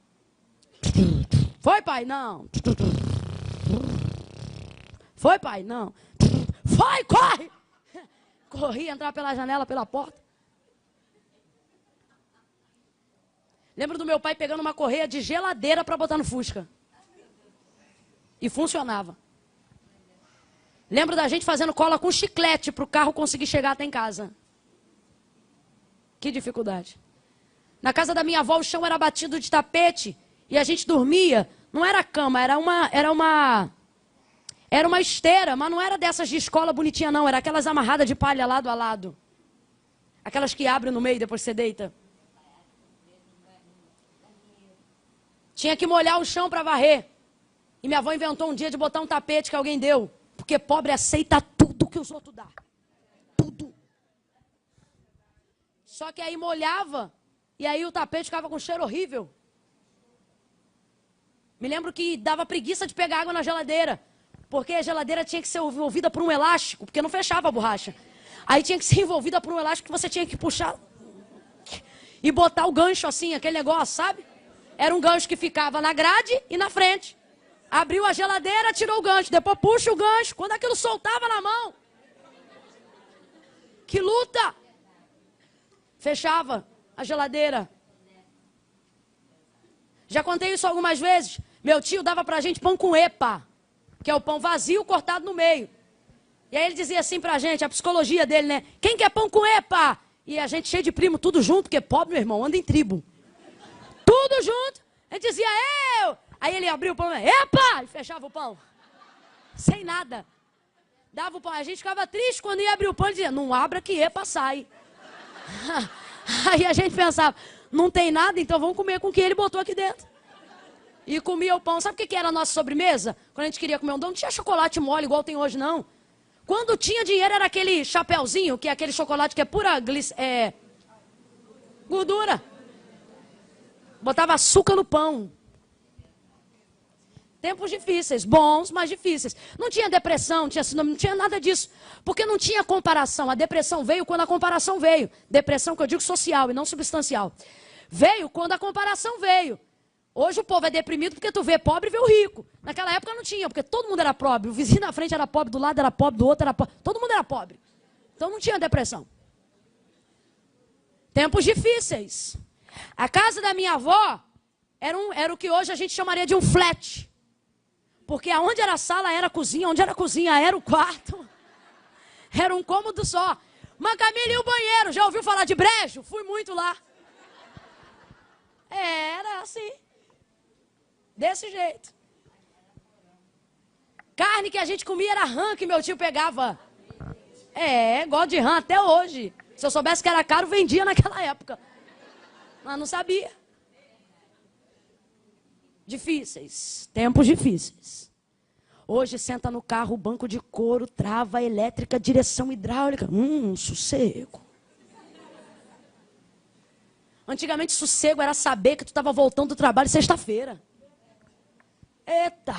Foi, pai? Não. Foi, pai? Não. Foi, corre! Corria, entrava pela janela, pela porta. Lembro do meu pai pegando uma correia de geladeira para botar no Fusca. E funcionava. Lembro da gente fazendo cola com chiclete para o carro conseguir chegar até em casa. Que dificuldade. Na casa da minha avó o chão era batido de tapete e a gente dormia. Não era cama, era uma esteira, mas não era dessas de escola bonitinha não. Era aquelas amarradas de palha lado a lado. Aquelas que abrem no meio depois você deita. Tinha que molhar o chão para varrer. E minha avó inventou um dia de botar um tapete que alguém deu. Porque pobre aceita tudo que os outros dão. Tudo. Só que aí molhava. E aí o tapete ficava com cheiro horrível. Me lembro que dava preguiça de pegar água na geladeira. Porque a geladeira tinha que ser envolvida por um elástico. Porque não fechava a borracha. Aí tinha que ser envolvida por um elástico que você tinha que puxar. E botar o gancho assim, aquele negócio, sabe? Era um gancho que ficava na grade e na frente. Abriu a geladeira, tirou o gancho. Depois puxa o gancho. Quando aquilo soltava na mão. Que luta! Fechava a geladeira. Já contei isso algumas vezes. Meu tio dava pra gente pão com epa. Que é o pão vazio cortado no meio. E aí ele dizia assim pra gente, a psicologia dele, né? Quem quer pão com epa? E a gente cheio de primo, tudo junto, porque pobre, meu irmão, anda em tribo. Tudo junto. A gente dizia, eu. Aí ele abria o pão, epa! E fechava o pão. Sem nada. Dava o pão. A gente ficava triste quando ia abrir o pão e dizia, não abra que epa sai. Aí a gente pensava, não tem nada, então vamos comer com o que ele botou aqui dentro. E comia o pão. Sabe o que era a nossa sobremesa? Quando a gente queria comer um doce, não tinha chocolate mole igual tem hoje, não. Quando tinha dinheiro era aquele chapéuzinho, que é aquele chocolate que é pura gordura. Botava açúcar no pão. Tempos difíceis, bons, mas difíceis. Não tinha depressão, não tinha nada disso. Porque não tinha comparação. A depressão veio quando a comparação veio. Depressão que eu digo social e não substancial. Veio quando a comparação veio. Hoje o povo é deprimido porque tu vê pobre e vê o rico. Naquela época não tinha, porque todo mundo era pobre. O vizinho na frente era pobre, do lado era pobre, do outro era pobre. Todo mundo era pobre. Então não tinha depressão. Tempos difíceis. A casa da minha avó era o que hoje a gente chamaria de um flat. Porque onde era a sala era a cozinha, onde era a cozinha era o quarto. Era um cômodo só. Mas Camila, e o banheiro? Já ouviu falar de brejo? Fui muito lá. Era assim. Desse jeito. Carne que a gente comia era rã que meu tio pegava. Gosto de rã até hoje. Se eu soubesse que era caro, vendia naquela época. Mas não sabia. Difíceis. Tempos difíceis. Hoje senta no carro, banco de couro, trava elétrica, direção hidráulica. Sossego. Antigamente sossego era saber que tu estava voltando do trabalho sexta-feira. Eita.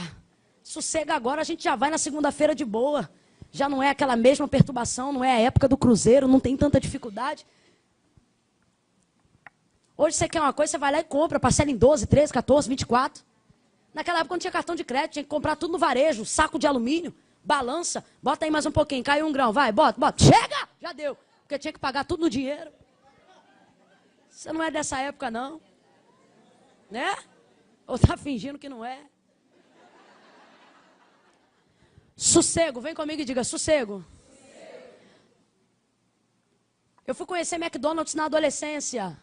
Sossego agora, a gente já vai na segunda-feira de boa. Já não é aquela mesma perturbação, não é a época do cruzeiro, não tem tanta dificuldade. Hoje você quer uma coisa, você vai lá e compra, parcela em 12, 13, 14, 24. Naquela época não tinha cartão de crédito, tinha que comprar tudo no varejo, saco de alumínio, balança, bota aí mais um pouquinho, caiu 1 grão, vai, bota, chega! Já deu, porque tinha que pagar tudo no dinheiro. Você não é dessa época não, né? Ou tá fingindo que não é? Sossego, vem comigo e diga sossego. Eu fui conhecer McDonald's na adolescência,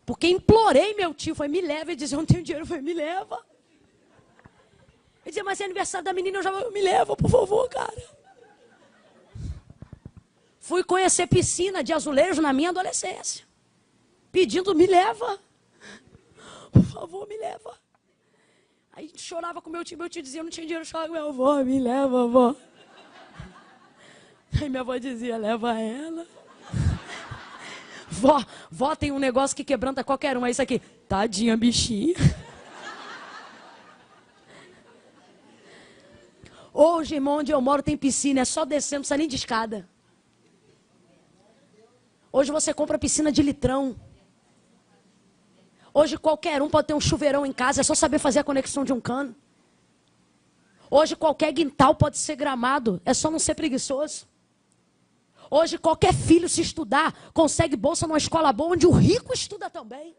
porque implorei meu tio, foi me leva, ele dizia, eu não tenho dinheiro, foi me leva. Ele dizia, mas é aniversário da menina, me leva, por favor, cara. Fui conhecer piscina de azulejo na minha adolescência. Pedindo, me leva. Por favor, me leva. Aí chorava com meu tio dizia, eu não tinha dinheiro, eu chorava com minha avó, me leva, avó. Aí minha avó dizia, leva ela. Vó tem um negócio que quebranta qualquer um, é isso aqui. Tadinha, bichinha. Hoje, irmão, onde eu moro tem piscina, é só descer, não precisa nem de escada. Hoje você compra piscina de litrão. Hoje qualquer um pode ter um chuveirão em casa, é só saber fazer a conexão de um cano. Hoje qualquer quintal pode ser gramado, é só não ser preguiçoso. Hoje qualquer filho, se estudar, consegue bolsa numa escola boa, onde o rico estuda também.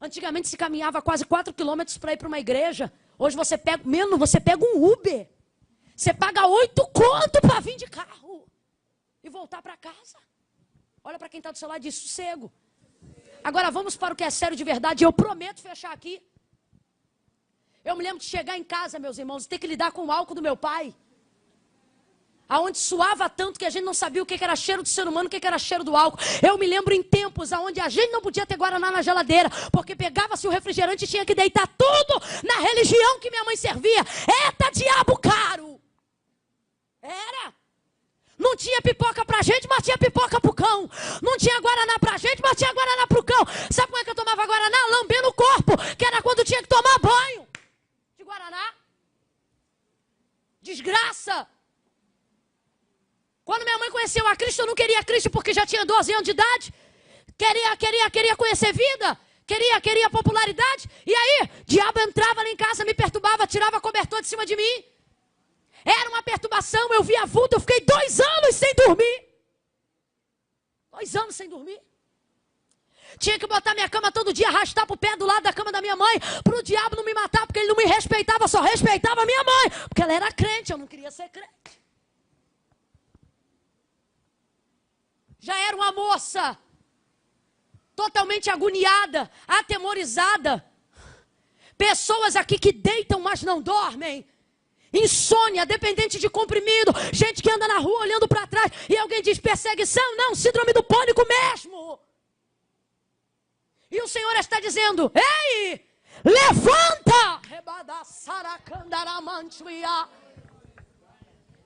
Antigamente se caminhava quase 4 quilômetros para ir para uma igreja. Hoje você pega um Uber. Você paga 8 conto para vir de carro e voltar para casa. Olha para quem está do seu lado e diz sossego. Agora vamos para o que é sério de verdade. Eu prometo fechar aqui. Eu me lembro de chegar em casa, meus irmãos, e ter que lidar com o álcool do meu pai. Aonde suava tanto que a gente não sabia o que era cheiro do ser humano, o que era cheiro do álcool. Eu me lembro em tempos onde a gente não podia ter guaraná na geladeira, porque pegava-se o refrigerante e tinha que deitar tudo na religião que minha mãe servia. Eita, diabo caro! Era. Não tinha pipoca pra gente, mas tinha pipoca pro cão. Não tinha guaraná pra gente, mas tinha guaraná pro cão. Sabe como é que eu tomava guaraná? Lambendo o corpo, que era quando tinha que tomar banho. De guaraná. Desgraça. Quando minha mãe conheceu a Cristo, eu não queria Cristo porque já tinha 12 anos de idade. Queria conhecer vida. Queria popularidade. E aí, diabo entrava lá em casa, me perturbava, tirava cobertor de cima de mim. Era uma perturbação, eu via vulto, eu fiquei 2 anos sem dormir. 2 anos sem dormir. Tinha que botar minha cama todo dia, arrastar pro pé do lado da cama da minha mãe, pro diabo não me matar, porque ele não me respeitava, só respeitava a minha mãe. Porque ela era crente, eu não queria ser crente. Já era uma moça totalmente agoniada, atemorizada. Pessoas aqui que deitam, mas não dormem. Insônia, dependente de comprimido. Gente que anda na rua olhando para trás e alguém diz perseguição. Não, síndrome do pânico mesmo. E o Senhor está dizendo, ei, levanta.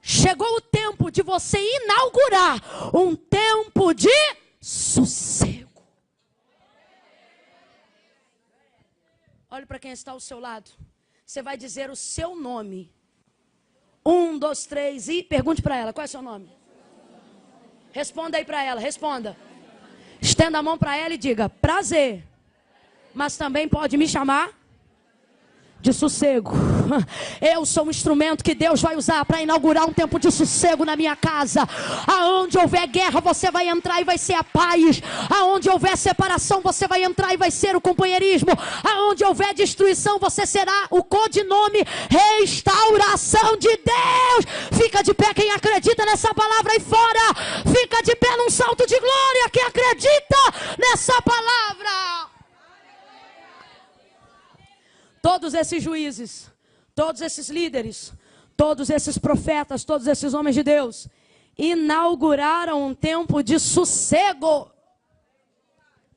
Chegou o tempo de você inaugurar um tempo de sossego. Olhe para quem está ao seu lado. Você vai dizer o seu nome. 1, 2, 3 e pergunte para ela, qual é o seu nome? Responda aí para ela, responda. Estenda a mão para ela e diga, prazer. Mas também pode me chamar de sossego. Eu sou um instrumento que Deus vai usar para inaugurar um tempo de sossego na minha casa. Aonde houver guerra, você vai entrar e vai ser a paz. Aonde houver separação, você vai entrar e vai ser o companheirismo. Aonde houver destruição, você será o codinome restauração de Deus. Fica de pé quem acredita nessa palavra aí fora. Fica de pé num salto de glória quem acredita nessa palavra. Todos esses juízes, todos esses líderes, todos esses profetas, todos esses homens de Deus, inauguraram um tempo de sossego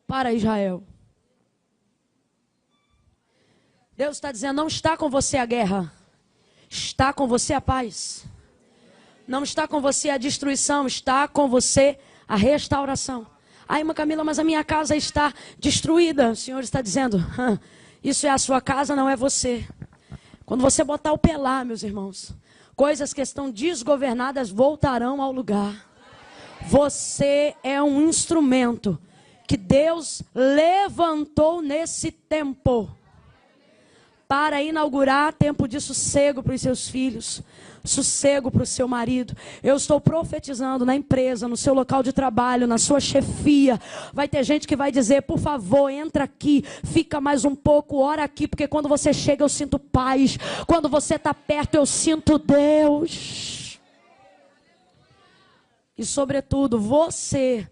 para Israel. Deus está dizendo, não está com você a guerra, está com você a paz. Não está com você a destruição, está com você a restauração. Ai, irmã Camila, mas a minha casa está destruída. O Senhor está dizendo, isso é a sua casa, não é você. Quando você botar o pé lá, meus irmãos, coisas que estão desgovernadas voltarão ao lugar. Você é um instrumento que Deus levantou nesse tempo para inaugurar tempo de sossego para os seus filhos, sossego para o seu marido. Eu estou profetizando na empresa, no seu local de trabalho, na sua chefia. Vai ter gente que vai dizer: por favor, entra aqui, fica mais um pouco, ora aqui, porque quando você chega eu sinto paz, quando você está perto eu sinto Deus. E sobretudo, você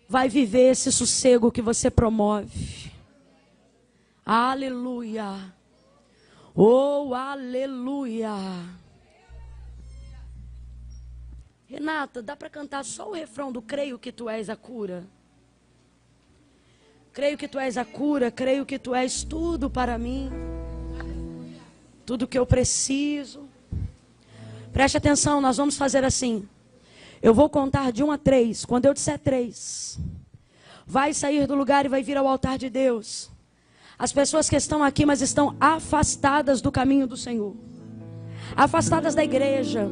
vai viver esse sossego que você promove. Aleluia. Oh, aleluia. Renata, dá para cantar só o refrão do creio que tu és a cura? Creio que tu és a cura, creio que tu és tudo para mim. Tudo que eu preciso. Preste atenção, nós vamos fazer assim. Eu vou contar de 1 a 3. Quando eu disser 3, vai sair do lugar e vai vir ao altar de Deus. As pessoas que estão aqui, mas estão afastadas do caminho do Senhor. Afastadas da igreja.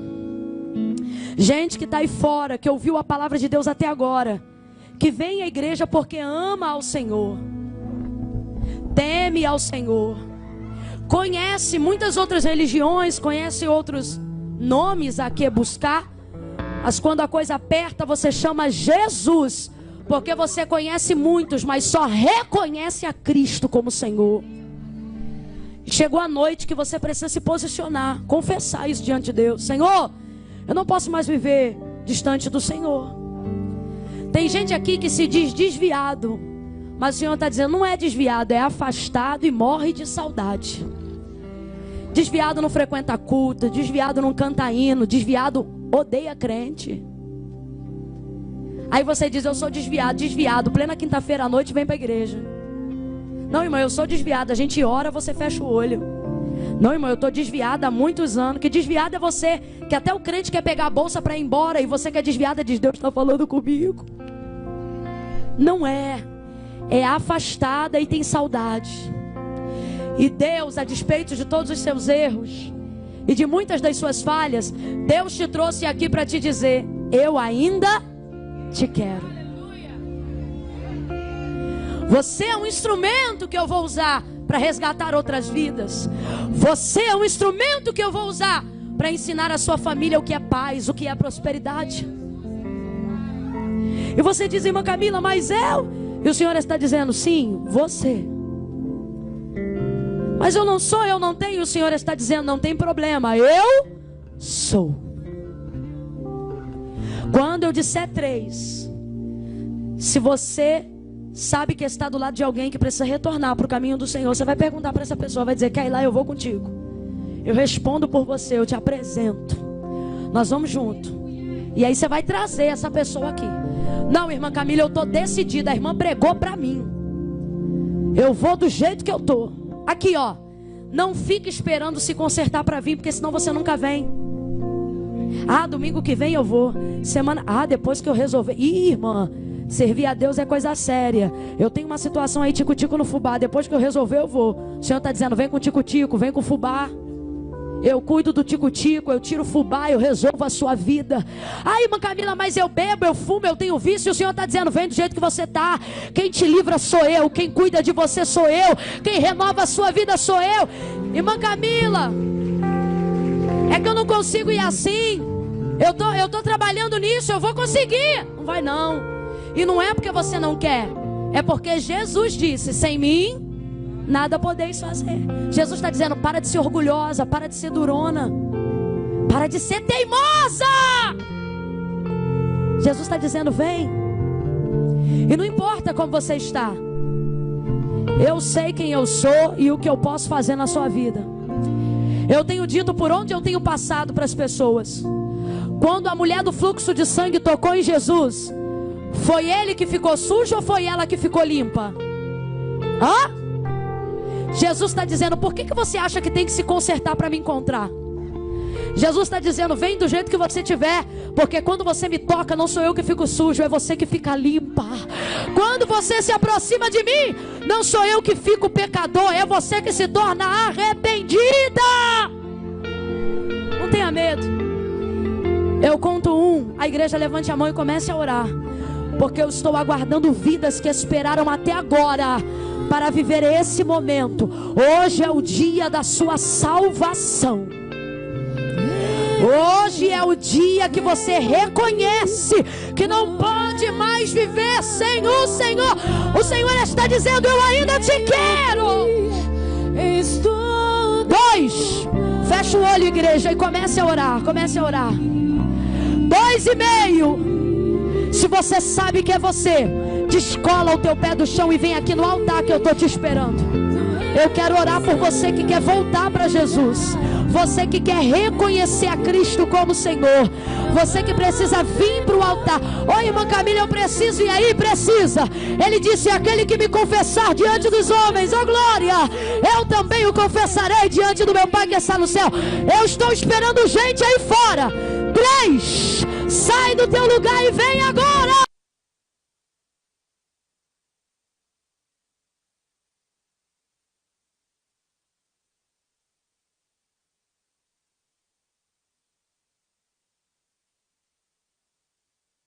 Gente que está aí fora, que ouviu a palavra de Deus até agora. Que vem à igreja porque ama ao Senhor. Teme ao Senhor. Conhece muitas outras religiões, conhece outros nomes a que buscar. Mas quando a coisa aperta, você chama Jesus. Porque você conhece muitos, mas só reconhece a Cristo como Senhor. Chegou a noite que você precisa se posicionar, confessar isso diante de Deus. Senhor, eu não posso mais viver distante do Senhor. Tem gente aqui que se diz desviado, mas o Senhor está dizendo, não é desviado, é afastado e morre de saudade. Desviado não frequenta culto, desviado não canta hino, desviado odeia crente. Aí você diz, eu sou desviado, plena quinta-feira à noite vem para a igreja. Não, irmão, eu sou desviado, a gente ora, você fecha o olho. Não, irmão, eu estou desviada há muitos anos. Que desviado é você, que até o crente quer pegar a bolsa para ir embora, e você que é desviada diz, Deus está falando comigo. Não é, é afastada e tem saudade. E Deus, a despeito de todos os seus erros e de muitas das suas falhas, Deus te trouxe aqui para te dizer, eu ainda te quero. Você é um instrumento que eu vou usar para resgatar outras vidas. Você é um instrumento que eu vou usar para ensinar a sua família o que é paz, o que é prosperidade. E você diz, irmã Camila, mas eu? E o Senhor está dizendo, sim, você. Mas eu não sou, eu não tenho. E o Senhor está dizendo, não tem problema, eu sou. Quando eu disser 3, se você sabe que está do lado de alguém que precisa retornar para o caminho do Senhor, você vai perguntar para essa pessoa, vai dizer, quer ir lá, eu vou contigo. Eu respondo por você, eu te apresento. Nós vamos junto. E aí você vai trazer essa pessoa aqui. Não, irmã Camila, eu estou decidida, a irmã pregou para mim. Eu vou do jeito que eu estou. Aqui, ó. Não fique esperando se consertar para vir, porque senão você nunca vem. Ah, domingo que vem eu vou. Semana... Ah, depois que eu resolver. Ih, irmã, servir a Deus é coisa séria. Eu tenho uma situação aí, tico-tico no fubá. Depois que eu resolver eu vou. O Senhor está dizendo, vem com o tico-tico, vem com o fubá. Eu cuido do tico-tico, eu tiro o fubá, eu resolvo a sua vida. Ai, irmã Camila, mas eu bebo, eu fumo, eu tenho vício. E o Senhor está dizendo, vem do jeito que você está. Quem te livra sou eu, quem cuida de você sou eu, quem renova a sua vida sou eu. Irmã Camila, é que eu não consigo ir assim. Eu tô trabalhando nisso, eu vou conseguir. Não vai não. E não é porque você não quer, é porque Jesus disse, sem mim nada podeis fazer. Jesus está dizendo, para de ser orgulhosa, para de ser durona, para de ser teimosa. Jesus está dizendo, vem. E não importa como você está, eu sei quem eu sou e o que eu posso fazer na sua vida. Eu tenho dito por onde eu tenho passado para as pessoas. Quando a mulher do fluxo de sangue tocou em Jesus, foi ele que ficou sujo ou foi ela que ficou limpa? Hã? Jesus está dizendo, por que você acha que tem que se consertar para me encontrar? Jesus está dizendo, vem do jeito que você tiver, porque quando você me toca, não sou eu que fico sujo, é você que fica limpa. Quando você se aproxima de mim, não sou eu que fico pecador, é você que se torna arrependida. Não tenha medo. Eu conto 1, a igreja levante a mão e comece a orar. porque eu estou aguardando vidas que esperaram até agora para viver esse momento. Hoje é o dia da sua salvação. Hoje é o dia que você reconhece que não pode mais viver sem o Senhor. O Senhor está dizendo: eu ainda te quero. 2, fecha o olho, igreja, e comece a orar. Comece a orar. 2,5. Se você sabe que é você, descola o teu pé do chão e vem aqui no altar que eu estou te esperando. Eu quero orar por você que quer voltar para Jesus, você que quer reconhecer a Cristo como Senhor, você que precisa vir para o altar. Oi, irmã Camila, eu preciso. E aí? Precisa. Ele disse: aquele que me confessar diante dos homens, ó glória, eu também o confessarei diante do meu Pai que está no céu. Eu estou esperando gente aí fora. 3, sai do teu lugar e venha